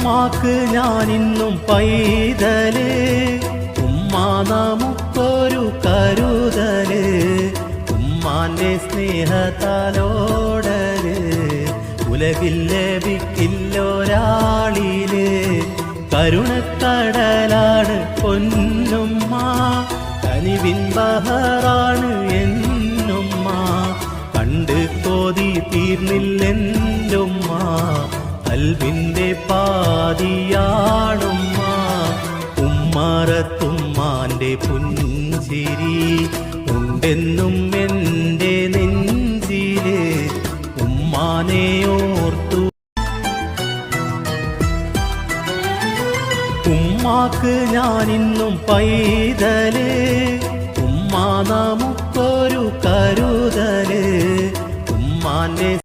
ഉമ്മാക്ക് ഞാനിന്നും പൈതല്, ഉമ്മ നമുക്കൊരു കരുതല്, ഉമ്മാന്റെ സ്നേഹത്താലോടല് ഉലകിൽ ലഭിക്കില്ലൊരാളില്. കരുണക്കടലാണ് പൊന്നുമ്മ, കനിവിൻ ബഹറാണ് എന്നുമ്മ, കണ്ട് കൊതി തീർന്നില്ലെന്റുമ്മ, കൽവിന്റെ പാതിയാണുമ്മ. ഉമ്മറത്തുമ്മാന്റെ പുഞ്ചിരി ഉണ്ടെന്നും എൻ്റെ നെഞ്ചില്, ഉമ്മാനെ ഓർത്തു. ഉമ്മാക്ക് ഞാനിന്നും പൈതല്, ഉമ്മ